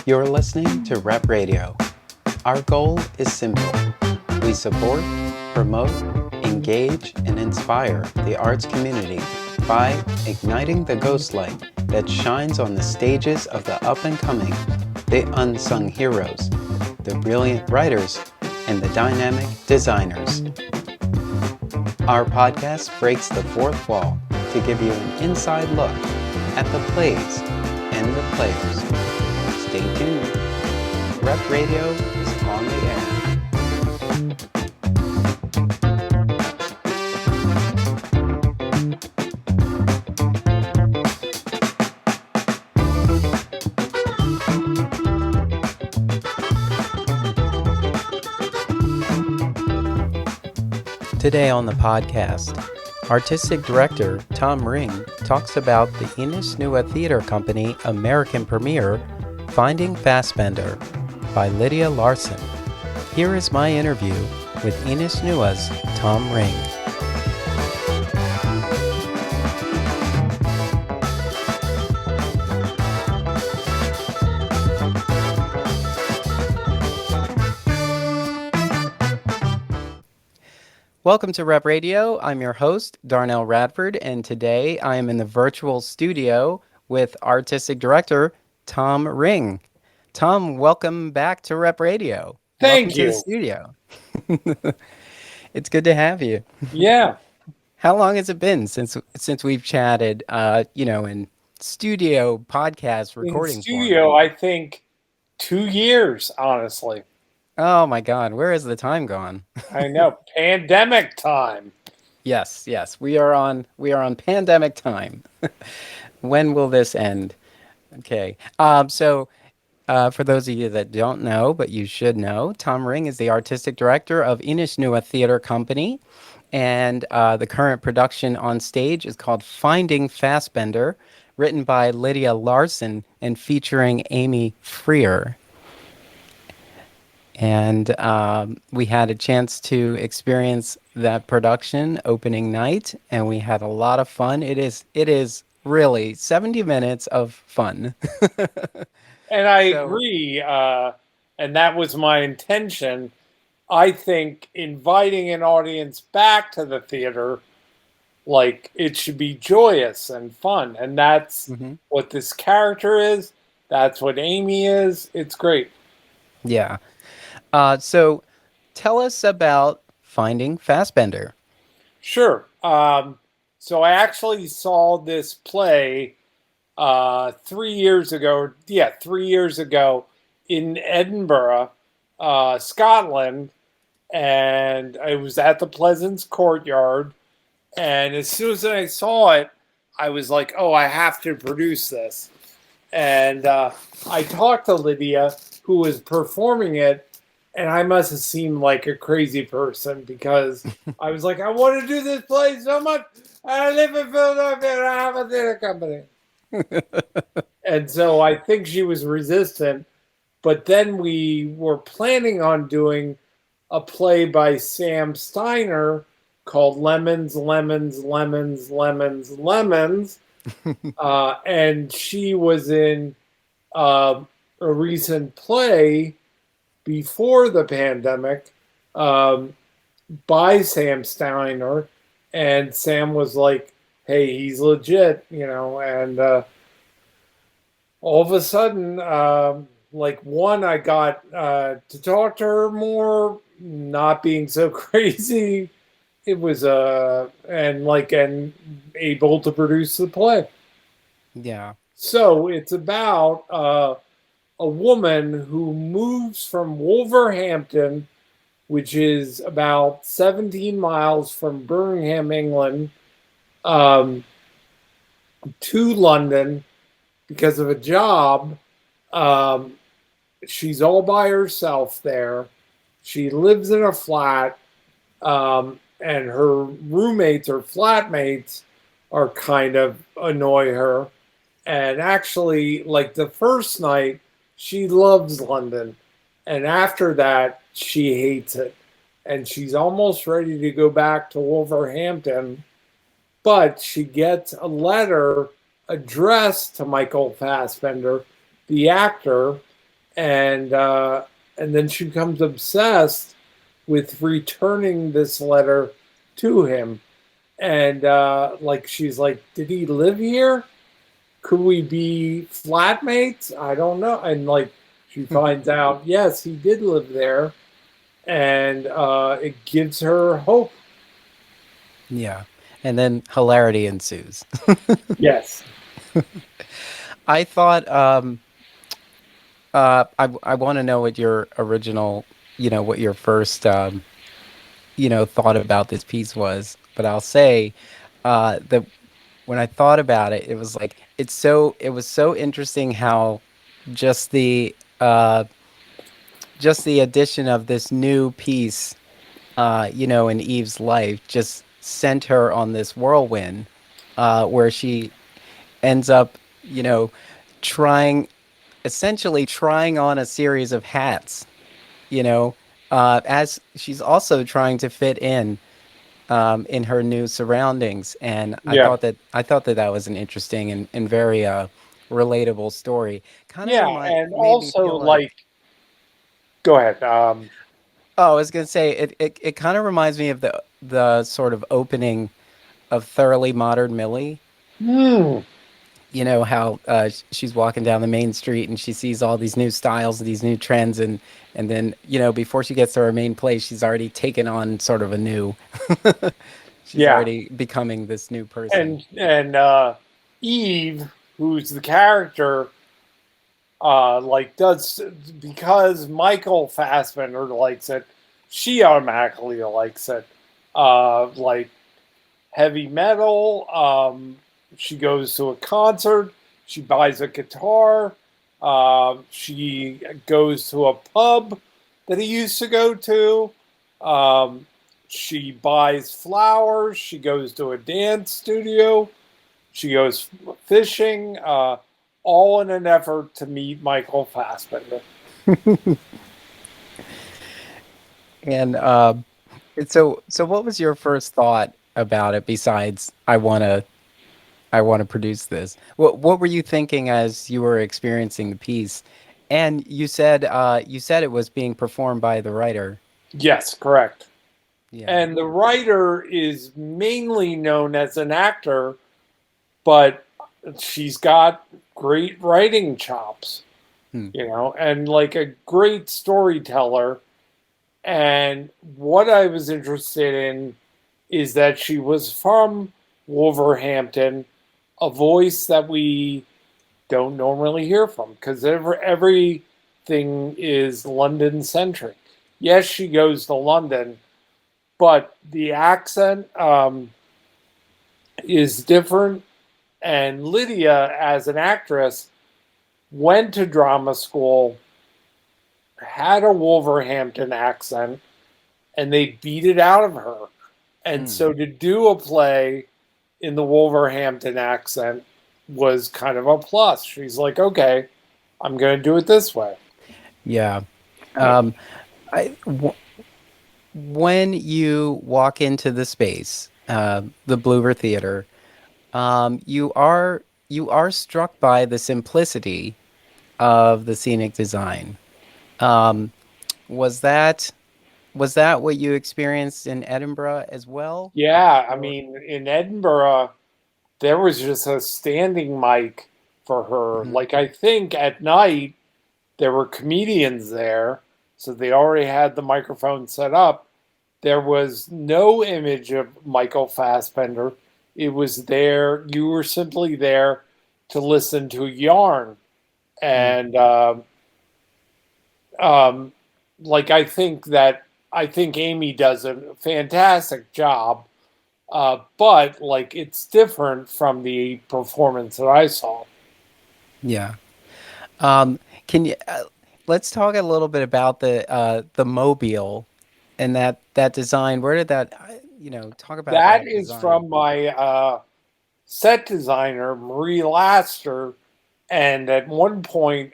You're listening to Rep Radio. Our goal is simple. We support, promote, engage, and inspire the arts community by igniting the ghost light that shines on the stages of the up-and-coming, the unsung heroes, the brilliant writers, and the dynamic designers. Our podcast breaks the fourth wall to give you an inside look at the plays and the players. Stay tuned. Rep Radio is on the air. Today on the podcast, Artistic Director Tom Ring talks about the Ines Nua Theater Company American premiere, Finding Fassbender, by Lydia Larson. Here is my interview with Ines Nua's Tom Ring. Welcome to Rep Radio. I'm your host, Darnell Radford, and today I am in the virtual studio with Artistic Director Tom Ring. Tom, welcome back to Rep Radio. Thank you. To the studio. It's good to have you. Yeah. How long has it been since we've chatted? In studio podcast recording. In studio, I think 2 years, honestly. Oh my God, where has the time gone? I know, pandemic time. Yes, we are on pandemic time. When will this end? Okay. For those of you that don't know, but you should know, Tom Ring is the artistic director of Ines Nua Theater Company, and the current production on stage is called Finding Fassbender, written by Lydia Larson and featuring Amy Frear. And we had a chance to experience that production opening night, and we had a lot of fun. It is really 70 minutes of fun. And I agree, and that was my intention. I think inviting an audience back to the theater, like, it should be joyous and fun, and that's what this character is. That's what Amy is. It's great. Yeah. So tell us about Finding Fassbender. Sure. So I actually saw this play 3 years ago. Yeah, 3 years ago in Edinburgh, Scotland. And it was at the Pleasance Courtyard. And as soon as I saw it, I was like, oh, I have to produce this. And I talked to Lydia, who was performing it. And I must have seemed like a crazy person because I was like, I want to do this play so much. I live in Philadelphia and I have a theater company. And so I think she was resistant. But then we were planning on doing a play by Sam Steiner called Lemons, Lemons, Lemons, Lemons, Lemons. And she was in a recent play before the pandemic by Sam Steiner, and Sam was like, hey, he's legit, and all of a sudden, I got to talk to her more, not being so crazy. It was and able to produce the play. Yeah. So it's about a woman who moves from Wolverhampton, which is about 17 miles from Birmingham, England, to London because of a job. She's all by herself there. She lives in a flat, and her roommates or flatmates are kind of annoy her. And actually, like the first night, she loves London. And after that, she hates it. And she's almost ready to go back to Wolverhampton. But she gets a letter addressed to Michael Fassbender, the actor, and uh, and then she becomes obsessed with returning this letter to him, and like she's like, did he live here? Could we be flatmates? I don't know. And like she finds out, yes, he did live there, and it gives her hope. Yeah. And then hilarity ensues. Yes. I thought I want to know what your original, what your first thought about this piece was, but I'll say that when I thought about it, it was like it was so interesting how just the uh just the addition of this new piece in Eve's life just sent her on this whirlwind where she ends up, trying essentially trying on a series of hats, as she's also trying to fit in her new surroundings. And Yeah. I thought that that was an interesting and very relatable story. Kind of Yeah. And made me also, feel like, like, go ahead. oh, I was gonna say it kind of reminds me of the sort of opening of Thoroughly Modern Millie. Hmm. You know how she's walking down the main street and she sees all these new styles, these new trends, and then before she gets to her main place, she's already taken on sort of a new. She's Yeah. already becoming this new person. And Eve, who's the character, like does because Michael Fassbender likes it, she automatically likes it. Like heavy metal. She goes to a concert. She buys a guitar. She goes to a pub that he used to go to. Um, she buys flowers. She goes to a dance studio. She goes fishing, all in an effort to meet Michael Fassbender. And so what was your first thought about it besides I want to produce this? What were you thinking as you were experiencing the piece? And you said it was being performed by the writer. Yes, correct. Yeah. And the writer is mainly known as an actor, but she's got great writing chops, Hmm. and like a great storyteller. And what I was interested in is that she was from Wolverhampton, a voice that we don't normally hear from because everything is London centric. Yes, she goes to London, but the accent is different. And Lydia, as an actress, went to drama school, had a Wolverhampton accent, and they beat it out of her. And Hmm. so to do a play in the Wolverhampton accent was kind of a plus. She's like, okay, I'm going to do it this way. Yeah. Um, when you walk into the space, the Bloover Theater, you are struck by the simplicity of the scenic design. Um, was that was that what you experienced in Edinburgh as well? Yeah, I Or mean, in Edinburgh, there was just a standing mic for her. Mhm. Like, I think at night, there were comedians there, so they already had the microphone set up. There was no image of Michael Fassbender. It was there. You were simply there to listen to yarn. Mm. And um, like, I think Amy does a fantastic job. But like, it's different from the performance that I saw. Yeah. Um, can you let's talk a little bit about the mobile and that design. Where did that talk about That that is design? from my set designer, Marie Laster. And at one point,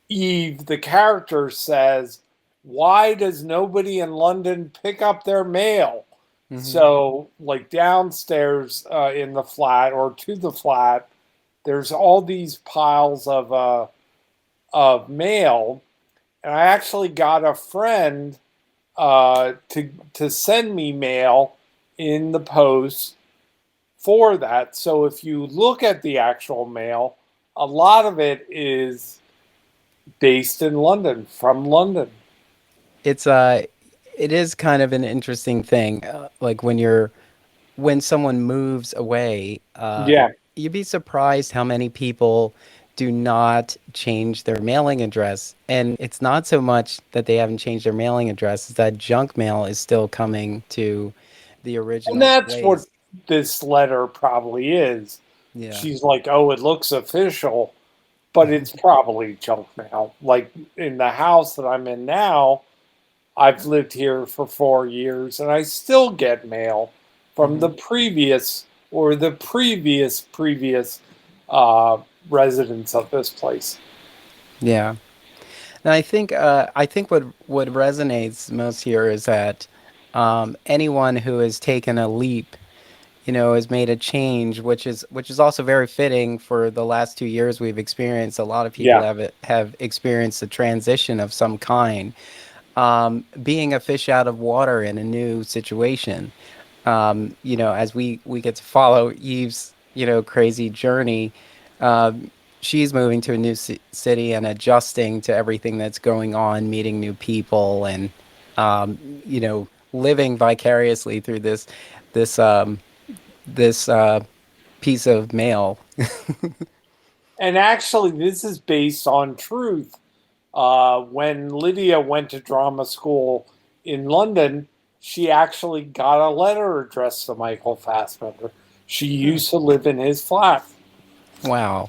Eve, the character, says, why does nobody in London pick up their mail? Hmm. So, like downstairs in the flat or to the flat, there's all these piles of mail, and I actually got a friend to send me mail in the post for that. So if you look at the actual mail, a lot of it is based in London, from London. It's it is kind of an interesting thing. Like when someone moves away, Yeah. you'd be surprised how many people do not change their mailing address. And it's not so much that they haven't changed their mailing address, it's that junk mail is still coming to the And original that's what place. this letter probably is. Yeah. She's like, oh, it looks official, but it's probably junk mail. Like in the house that I'm in now, I've lived here for 4 years and I still get mail from Hmm. the previous or the previous uh, residents of this place. Yeah. And I think what resonates most here is that anyone who has taken a leap, you know, has made a change, which is also very fitting for the last 2 years we've experienced. A lot of people Yeah. have experienced a transition of some kind, being a fish out of water in a new situation. You know, as we get to follow Eve's, you know, crazy journey, she's moving to a new city and adjusting to everything that's going on, meeting new people, and you know, living vicariously through this this piece of mail. And actually, this is based on truth. When Lydia went to drama school in London, she actually got a letter addressed to Michael Fassbender. She used to live in his flat. Wow.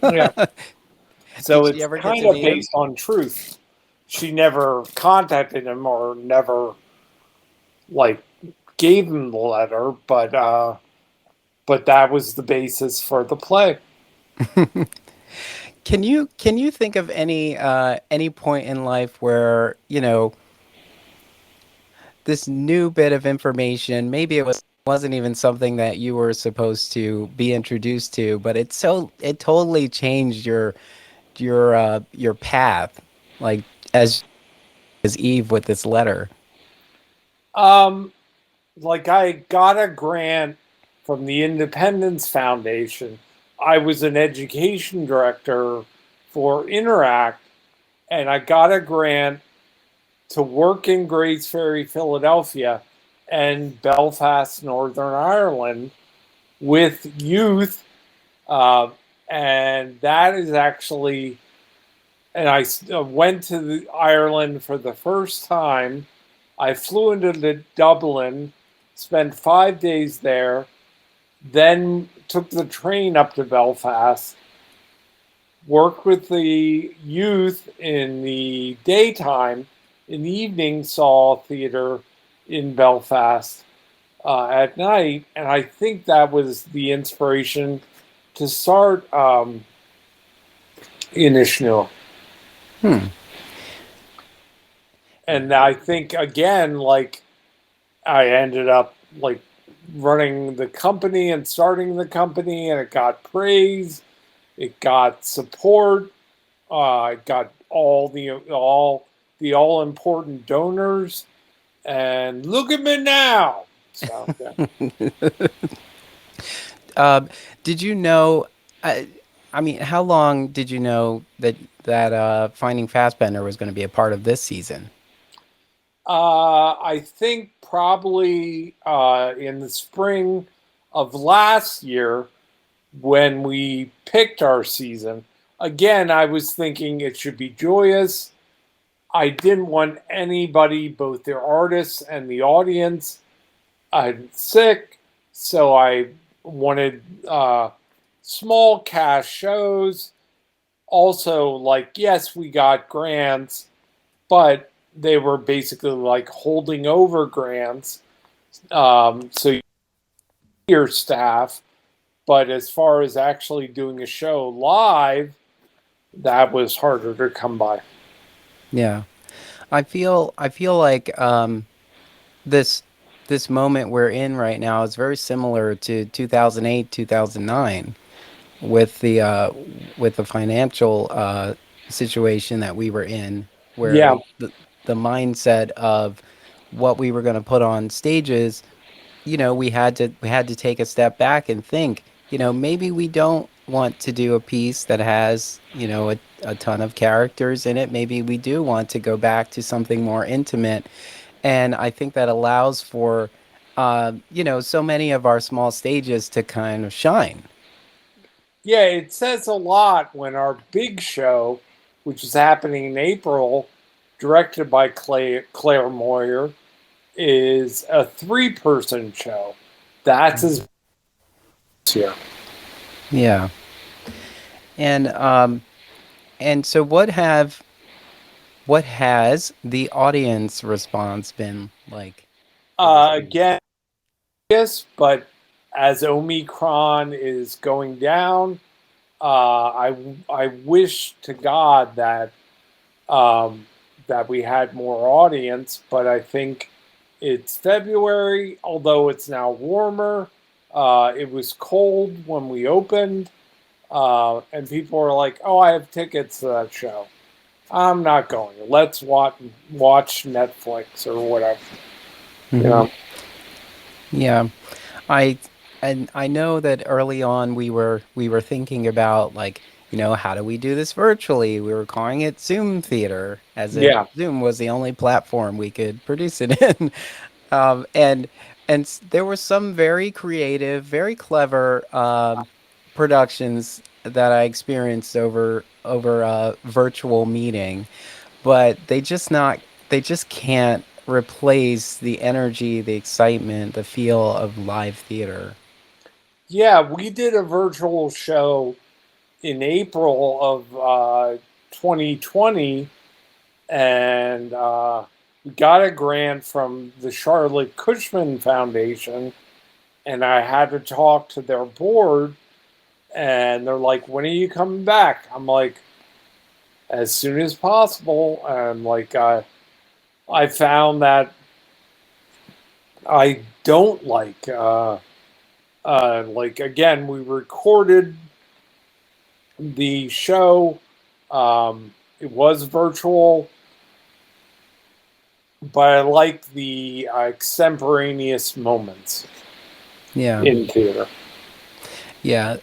Yeah. So Did she it's ever get kind to of meet him? based on truth. She never contacted him or never like gave him the letter, but that was the basis for the play. Can you think of any point in life where, you know, this new bit of information, maybe wasn't even something that you were supposed to be introduced to, but it totally changed your path, like as as Eve with this letter. Um, like I got a grant from the Independence Foundation. I was an education director for Interact, and I got a grant to work in Grays Ferry, Philadelphia, and Belfast, Northern Ireland, with youth, uh, and that is actually. And I went to Ireland for the first time. I flew into Dublin, spent 5 days there, then took the train up to Belfast, worked with the youth in the daytime. In the evening, saw theater in Belfast at night, and I think that was the inspiration to start Inishnu. Hmm. And I think again, like I ended up like running the company and starting the company, and it got praise, it got support, it got all important donors, and look at me now. So yeah. Um, did you know? I, I mean, how long did you know that Finding Fassbender was going to be a part of this season? I think probably in the spring of last year when we picked our season. Again, I was thinking it should be joyous. I didn't want anybody, both the artists and the audience, sick. So I wanted small cash shows. Also, like, yes, we got grants, but they were basically like holding over grants. So your staff, but as far as actually doing a show live, that was harder to come by. Yeah, I feel like this this moment we're in right now is very similar to 2008, 2009 with the financial situation that we were in, Yeah. where the mindset of what we were going to put on stages, we had to take a step back and think, maybe we don't want to do a piece that has, a ton of characters in it. Maybe we do want to go back to something more intimate. And I think that allows for, so many of our small stages to kind of shine. Yeah, it says a lot when our big show, which is happening in April, directed by Claire Moyer, is a three-person show. That's his here. Yeah. And so what has the audience response been like for this piece? Again, yes, but as Omicron is going down, I wish to God um, that we had more audience, but I think it's February, although it's now warmer. It was cold when we opened, and people are like, "Oh, I have tickets to that show. I'm not going. Let's watch Netflix or whatever." You Hmm. know? Yeah. I and I know that early on we were thinking about, like, how do we do this virtually? We were calling it Zoom theater, as if Yeah, Zoom was the only platform we could produce it in. And there were some very creative, very clever productions that I experienced over a virtual meeting, but they just can't replace the energy, the excitement, the feel of live theater. yeah. We did a virtual show in April of 2020, and we got a grant from the Charlotte Cushman Foundation, and I had to talk to their board, and they're like, "When are you coming back?" I'm like, "As soon as possible." And like, I found that I don't like again, we recorded the show. It was virtual, but I like the extemporaneous moments Yeah. in theater. Yeah.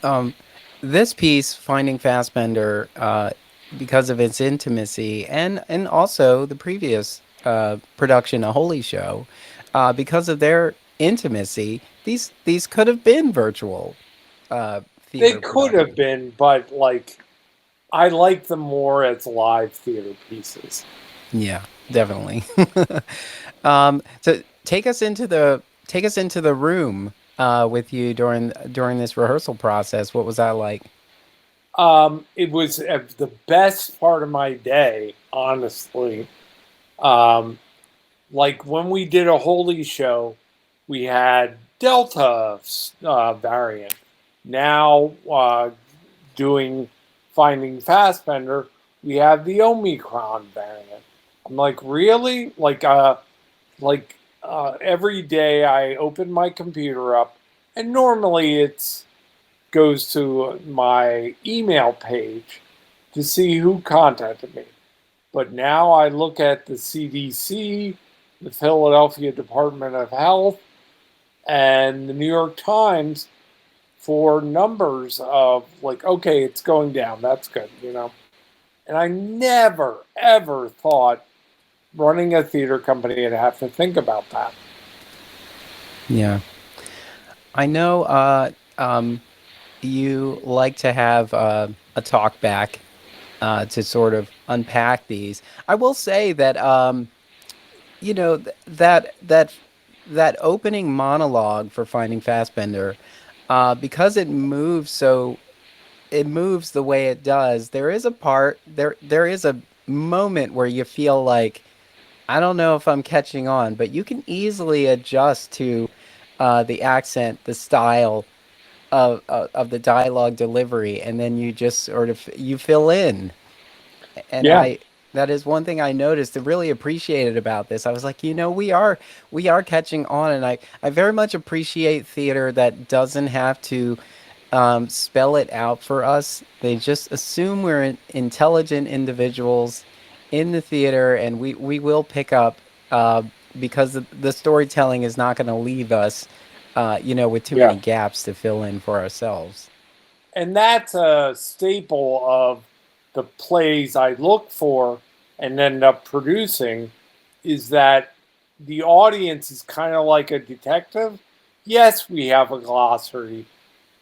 This piece, Finding Fassbender, because of its intimacy, and also the previous production, A Holy Show, because of their intimacy, these could have been virtual They theater could have productions. been, but like I like them more as live theater pieces. Yeah, definitely. So take us into the room with you during this rehearsal process. What was that like? It was the best part of my day, honestly. Um, like when we did a holy show, we had Delta variant. Now, doing Finding Fassbender, we have the Omicron variant. I'm like, really? Every day I open my computer up, and normally it's goes to my email page to see who contacted me. But now I look at the CDC, the Philadelphia Department of Health, and the New York Times for numbers of like, okay, it's going down. That's good. And I never, ever thought running a theater company would have to think about that. Yeah, I know. You like to have a talk back to sort of unpack these. I will say that that opening monologue for Finding Fassbender, because it moves the way it does. There is a moment where you feel like, I don't know if I'm catching on, but you can easily adjust to the accent, the style of the dialogue delivery, and then you just sort of you fill in. And Yeah, I that is one thing I noticed and really appreciated about this. I was like, we are catching on, and I very much appreciate theater that doesn't have to spell it out for us. They just assume we're intelligent individuals in the theater, and we will pick up uh, because the storytelling is not going to leave us, with too many Yeah. gaps to fill in for ourselves. And that's a staple of the plays I look for and end up producing is that the audience is kind of like a detective. Yes, we have a glossary,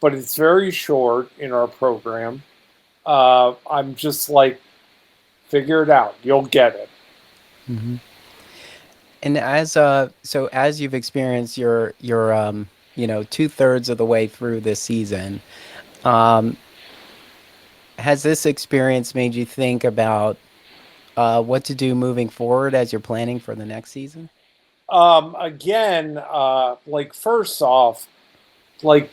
but it's very short in our program. I'm just like, figure it out. You'll get it. Hmm. And as you've experienced your 2/3 of the way through this season, um, has this experience made you think about what to do moving forward as you're planning for the next season? Again, like first off, like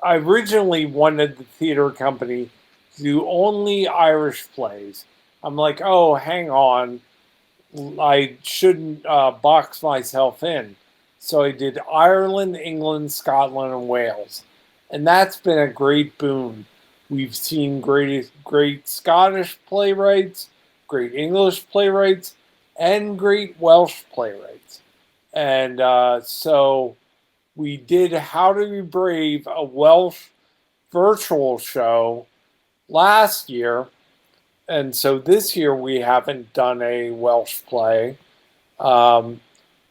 I originally wanted the theater company to do only Irish plays. I'm like, oh, hang on, I shouldn't box myself in. So I did Ireland, England, Scotland, and Wales. And that's been a great boon. We've seen great Scottish playwrights, great English playwrights, and great Welsh playwrights. And so we did How to Be Brave, a Welsh virtual show last year. And so this year we haven't done a Welsh play. Um,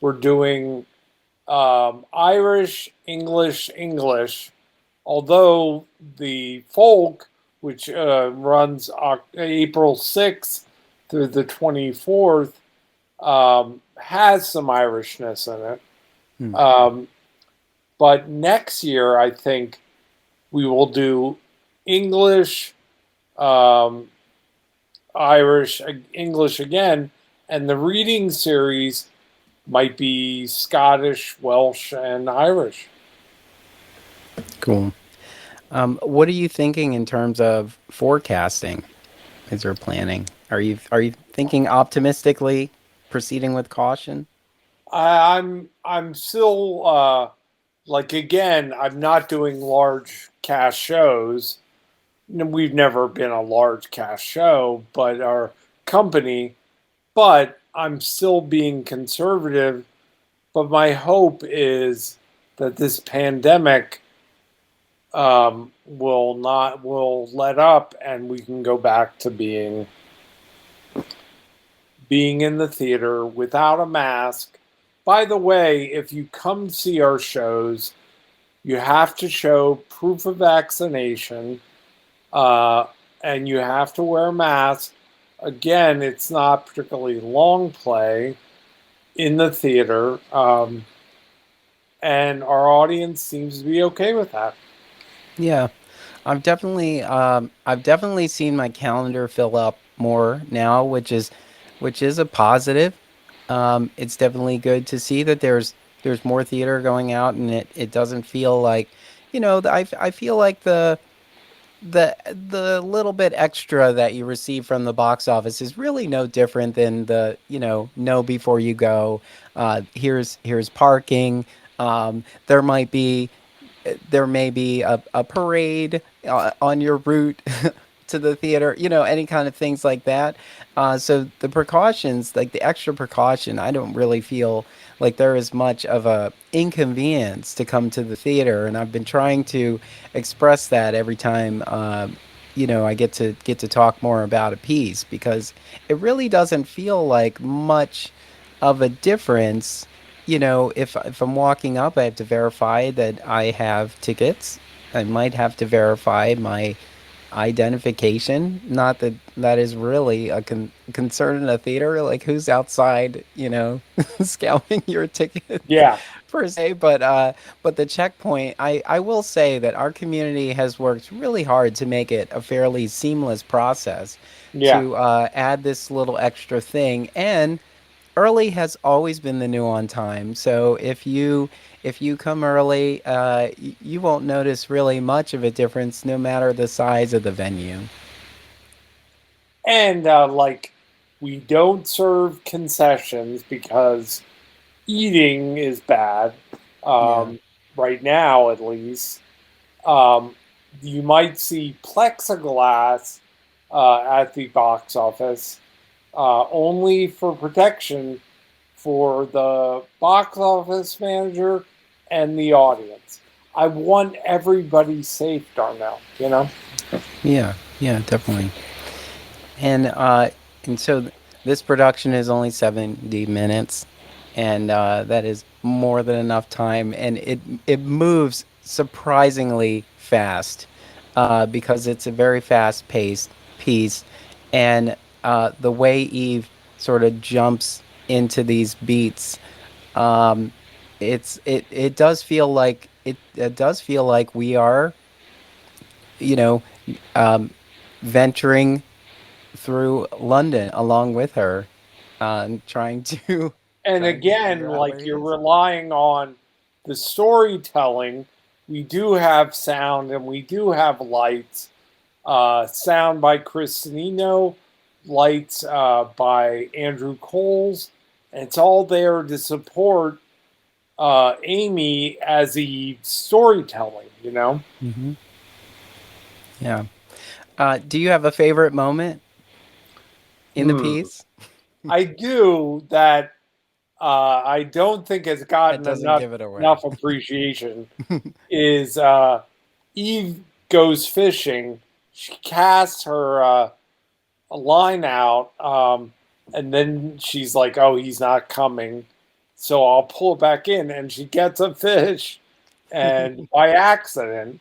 we're doing Irish, English, English, although the folk, which runs April 6th through the 24th, has some Irishness in it. Hmm. Um, but next year, I think we will do English, um, Irish, English again, and the reading series might be Scottish, Welsh, and Irish. Cool. What are you thinking in terms of forecasting as you're planning? Are you thinking optimistically, proceeding with caution? I'm still like again, I'm not doing large cast shows. We've never been a large cast show, but our company, but I'm still being conservative. But my hope is that this pandemic will let up and we can go back to being in the theater without a mask. By the way, if you come see our shows, you have to show proof of vaccination, uh, and you have to wear a mask. Again, it's not particularly long play in the theater, and our audience seems to be okay with that. Yeah, I've definitely seen my calendar fill up more now, which is a positive. It's definitely good to see that there's more theater going out, and it doesn't feel like, I feel like the little bit extra that you receive from the box office is really no different than the, know before you go. Here's parking. There might be there may be a parade on your route to the theater, any kind of things like that. So the precautions, like the extra precaution, I don't really feel like there is much of a inconvenience to come to the theater, and I've been trying to express that every time. I get to talk more about a piece because it really doesn't feel like much of a difference. If I'm walking up, I have to verify that I have tickets. I might have to verify my identification. Not that that is really a concern in a theater. Like who's outside, scouting your ticket Yeah, per se. But the checkpoint, I will say that our community has worked really hard to make it a fairly seamless process yeah. to add this little extra thing. And early has always been the new on time. So if you come early, you won't notice really much of a difference, no matter the size of the venue. And like, we don't serve concessions because eating is bad, Yeah. right now at least. Um, you might see plexiglass at the box office, only for protection for the box office manager and the audience. I want everybody safe, Darnell, you know? Yeah, yeah, definitely. And this production is only 70 minutes, and that is more than enough time, and it moves surprisingly fast because it's a very fast paced piece, and the way Eve sort of jumps into these beats, um, it does feel like it does feel like we are, you know, um, venturing through London along with her, trying to And trying to again, figure out where like he you're is. relying on the storytelling. We do have sound and we do have lights. Sound by Christinino, lights by Andrew Coles. And it's all there to support Amy as a storytelling, you know? Hmm. Yeah. Do you have a favorite moment in the Hmm. piece I do that I don't think has that gotten doesn't give it away? enough appreciation is Eve goes fishing. She casts her line out, and then she's like, "Oh, he's not coming," so I'll pull it back in, and she gets a fish, and by accident,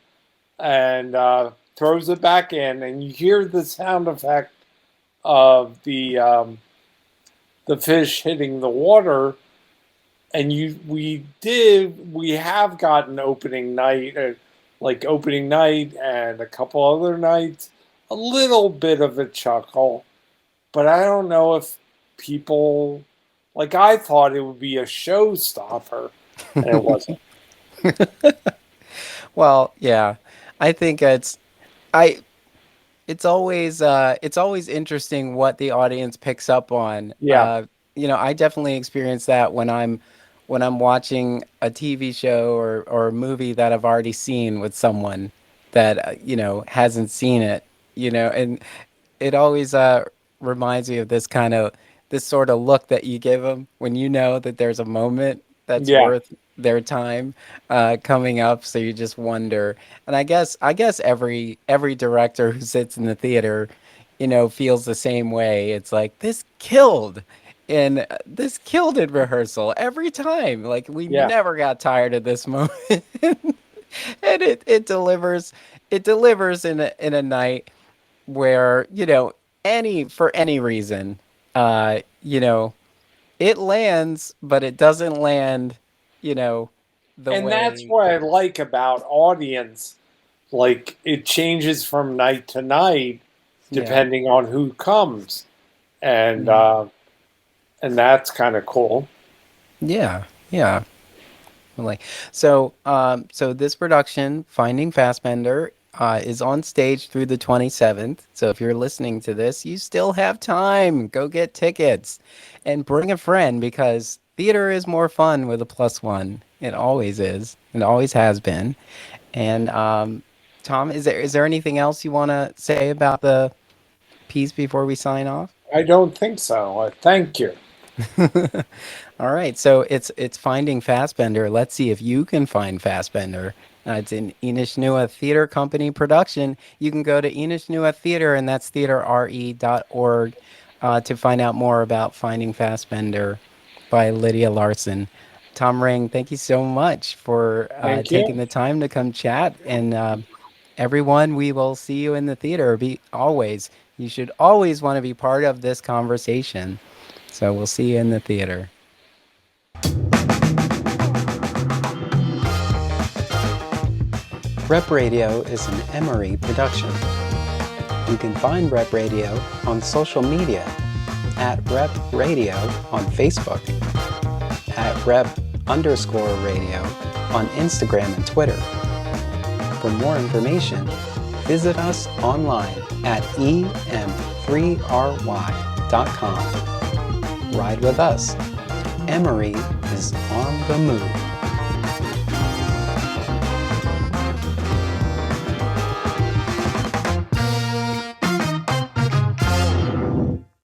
and throws it back in, and you hear the sound effect of the fish hitting the water, and we have gotten opening night, like opening night and a couple other nights, a little bit of a chuckle, but I don't know if people, like, I thought it would be a showstopper, and it wasn't. Well, yeah. I think I it's always interesting what the audience picks up on. Yeah, I definitely experience that when I'm watching a TV show or a movie that I've already seen with someone that hasn't seen it, and it always reminds me of this sort of look that you give them when you know that there's a moment that's yeah, worth their time coming up. So you just wonder. And I guess every director who sits in the theater, feels the same way. It's like this killed in rehearsal every time. Like we yeah. never got tired of this moment, and it delivers in a night where any for any reason, uh you know it lands, but it doesn't land you know the And that's way. what I like about audience. Like, it changes from night to night Yeah. depending on who comes, and Hmm. that's kind of cool. Yeah, yeah. Like, so this production, Finding Fassbender, is on stage through the 27th. So if you're listening to this, you still have time. Go get tickets and bring a friend, because theater is more fun with a plus one. It always is. It always has been. And Tom, is there anything else you want to say about the piece before we sign off? I don't think so. Thank you. All right, so it's Finding Fassbender. Let's see if you can find Fassbender. It's an Inishnuwa Theater Company production. You can go to Inishnuwa Theater, and that's theaterre.org, to find out more about Finding Fassbender by Lydia Larson. Tom Ring, thank you so much for Thank taking you. the time to come chat. And everyone, we will see you in the theater. You should always want to be part of this conversation. So we'll see you in the theater. Rep Radio is an Emory production. You can find Rep Radio on social media at Rep Radio on Facebook, at Rep_radio on Instagram and Twitter. For more information, visit us online at em3ry.com. Ride with us. Emory is on the move.